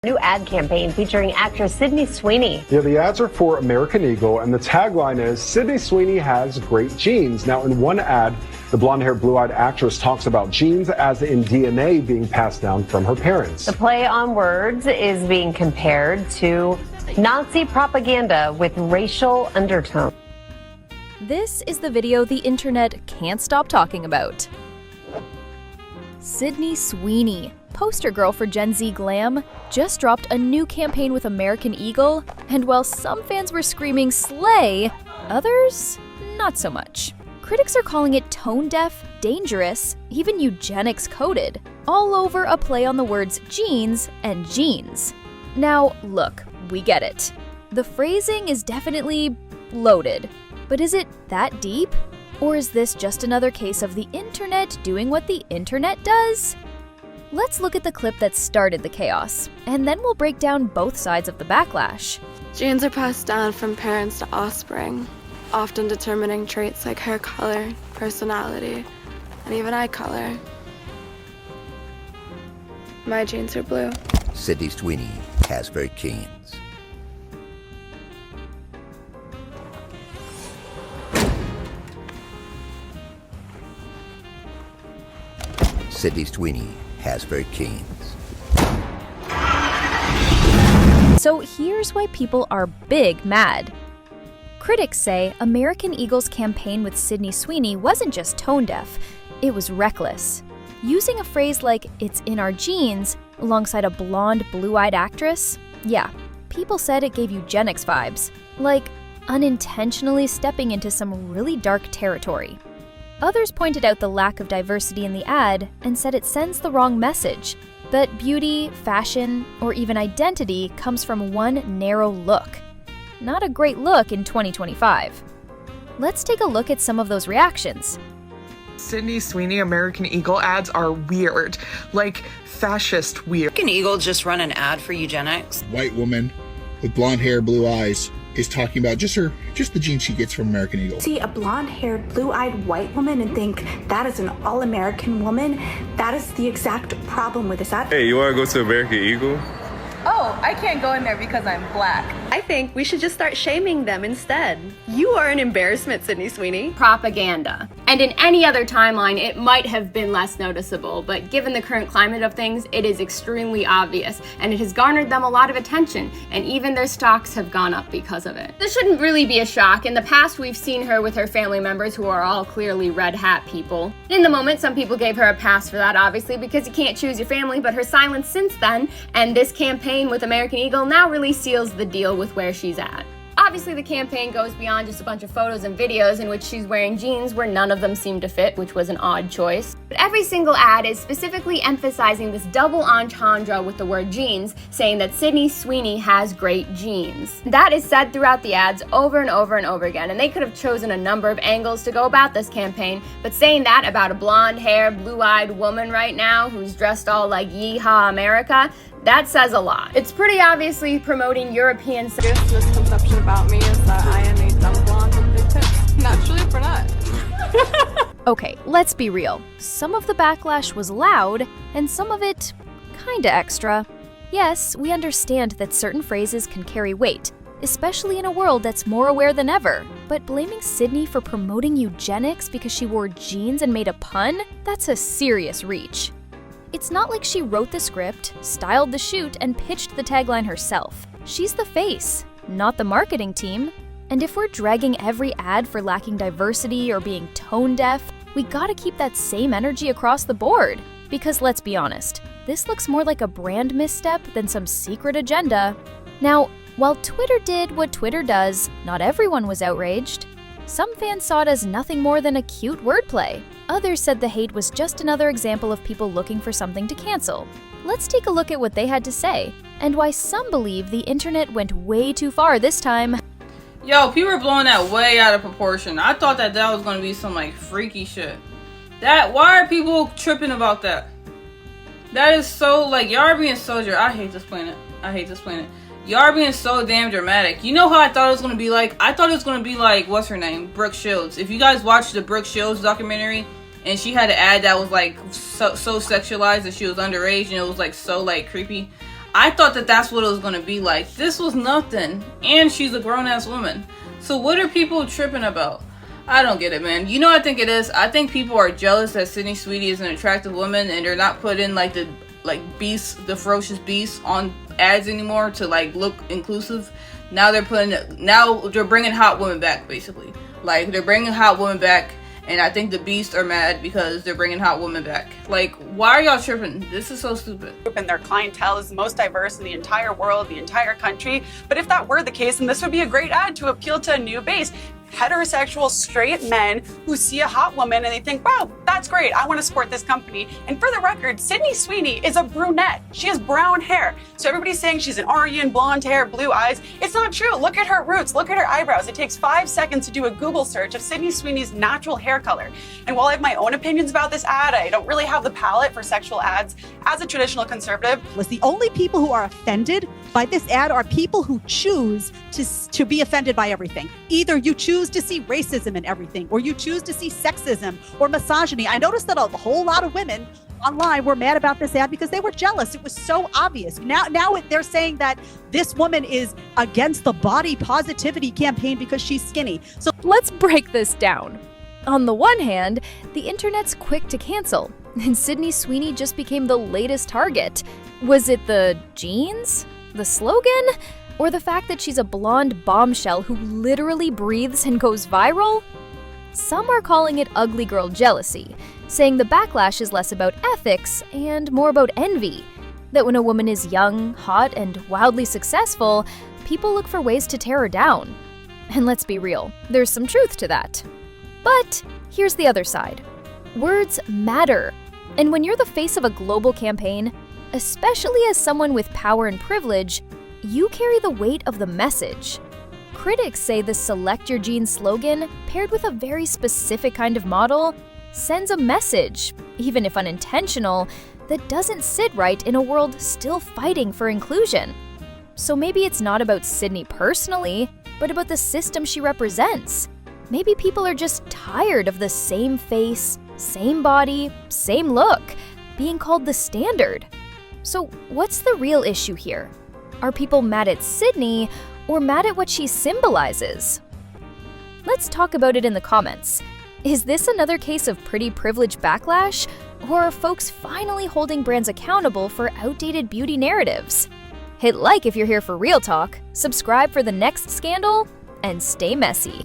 New ad campaign featuring actress Sydney Sweeney. Yeah, the ads are for American Eagle, and the tagline is, Sydney Sweeney has great genes. Now, in one ad, the blonde-haired, blue-eyed actress talks about genes as in DNA being passed down from her parents. The play on words is being compared to Nazi propaganda with racial undertones. This is the video the internet can't stop talking about. Sydney Sweeney, poster girl for Gen Z glam, just dropped a new campaign with American Eagle, and while some fans were screaming slay, others not so much. Critics are calling it tone-deaf, dangerous, even eugenics-coded, all over a play on the words genes and jeans. Now, look, we get it. The phrasing is definitely loaded, but is it that deep? Or is this just another case of the internet doing what the internet does? Let's look at the clip that started the chaos, and then we'll break down both sides of the backlash. Genes are passed down from parents to offspring, often determining traits like hair color, personality, and even eye color. My genes are blue. Sydney Sweeney has great genes. Sydney Sweeney has great genes. So here's why people are big mad. Critics say American Eagle's campaign with Sydney Sweeney wasn't just tone-deaf, it was reckless. Using a phrase like, "it's in our genes," alongside a blonde, blue-eyed actress, yeah, people said it gave eugenics vibes, like unintentionally stepping into some really dark territory. Others pointed out the lack of diversity in the ad and said it sends the wrong message, that beauty, fashion, or even identity comes from one narrow look. Not a great look in 2025. Let's take a look at some of those reactions. Sydney Sweeney American Eagle ads are weird, like fascist weird. American Eagle just run an ad for eugenics. White woman with blonde hair, blue eyes is talking about just the genes she gets from American Eagle. See a blonde-haired, blue-eyed white woman and think that is an all-American woman. That is the exact problem with this ad. Hey, you want to go to American Eagle? Oh, I can't go in there because I'm black. I think we should just start shaming them instead. You are an embarrassment, Sydney Sweeney. Propaganda. And in any other timeline, it might have been less noticeable, but given the current climate of things, it is extremely obvious, and it has garnered them a lot of attention, and even their stocks have gone up because of it. This shouldn't really be a shock. In the past, we've seen her with her family members who are all clearly red hat people. In the moment, some people gave her a pass for that, obviously, because you can't choose your family, but her silence since then, and this campaign with American Eagle now really seals the deal with where she's at. Obviously, the campaign goes beyond just a bunch of photos and videos in which she's wearing jeans where none of them seem to fit, which was an odd choice. But every single ad is specifically emphasizing this double entendre with the word jeans, saying that Sydney Sweeney has great genes. That is said throughout the ads over and over and over again, and they could have chosen a number of angles to go about this campaign, but saying that about a blonde-haired, blue-eyed woman right now who's dressed all like Yeehaw America, that says a lot. It's pretty obviously promoting European. The biggest misconception about me is that I am a dumb blonde with big tits. Naturally a brunette. Okay, let's be real. Some of the backlash was loud, and some of it kinda extra. Yes, we understand that certain phrases can carry weight, especially in a world that's more aware than ever. But blaming Sydney for promoting eugenics because she wore jeans and made a pun? That's a serious reach. It's not like she wrote the script, styled the shoot, and pitched the tagline herself. She's the face, not the marketing team. And if we're dragging every ad for lacking diversity or being tone deaf, we gotta keep that same energy across the board. Because let's be honest, this looks more like a brand misstep than some secret agenda. Now, while Twitter did what Twitter does, not everyone was outraged. Some fans saw it as nothing more than a cute wordplay. Others said the hate was just another example of people looking for something to cancel. Let's take a look at what they had to say, and why some believe the internet went way too far this time. Yo, people are blowing that way out of proportion. I thought that was gonna be some like freaky shit. Why are people tripping about that? That is so, like, y'all are being so, I hate this planet. Y'all are being so damn dramatic. You know how I thought it was gonna be like? I thought it was gonna be like, what's her name? Brooke Shields. If you guys watched the Brooke Shields documentary, and she had an ad that was like so sexualized that she was underage, and it was like so like creepy. I thought that that's what it was gonna be like. This was nothing, and she's a grown-ass woman. So what are people tripping about? I don't get it, man. You know what I think it is? I think people are jealous that Sydney Sweeney is an attractive woman, and they're not putting like the beast, the ferocious beast, on ads anymore to like look inclusive. Now they're bringing hot women back, basically. Like, they're bringing hot women back, and I think the beasts are mad because they're bringing hot women back. Like, why are y'all tripping? This is so stupid. And their clientele is the most diverse in the entire world, the entire country. But if that were the case, then this would be a great ad to appeal to a new base. Heterosexual straight men who see a hot woman and they think, wow, that's great, I want to support this company. And for the record, Sydney Sweeney is a brunette. She has brown hair. So everybody's saying she's an Aryan, blonde hair, blue eyes. It's not true. Look at her roots. Look at her eyebrows. It takes 5 seconds to do a Google search of Sydney Sweeney's natural hair color. And while I have my own opinions about this ad, I don't really have the palate for sexual ads as a traditional conservative. The only people who are offended by this ad are people who choose to be offended by everything. Either you choose to see racism in everything, or you choose to see sexism or misogyny. I noticed that a whole lot of women online were mad about this ad because they were jealous. It was so obvious. Now they're saying that this woman is against the body positivity campaign because she's skinny. So let's break this down. On the one hand, the internet's quick to cancel, and Sydney Sweeney just became the latest target. Was it the jeans? The slogan? Or the fact that she's a blonde bombshell who literally breathes and goes viral? Some are calling it ugly girl jealousy, saying the backlash is less about ethics and more about envy. That when a woman is young, hot, and wildly successful, people look for ways to tear her down. And let's be real, there's some truth to that. But here's the other side. Words matter. And when you're the face of a global campaign, especially as someone with power and privilege, you carry the weight of the message. Critics say the Select Your Genes slogan, paired with a very specific kind of model, sends a message, even if unintentional, that doesn't sit right in a world still fighting for inclusion. So maybe it's not about Sydney personally, but about the system she represents. Maybe people are just tired of the same face, same body, same look, being called the standard. So what's the real issue here? Are people mad at Sydney or mad at what she symbolizes? Let's talk about it in the comments. Is this another case of pretty privilege backlash? Or are folks finally holding brands accountable for outdated beauty narratives? Hit like if you're here for real talk, subscribe for the next scandal, and stay messy.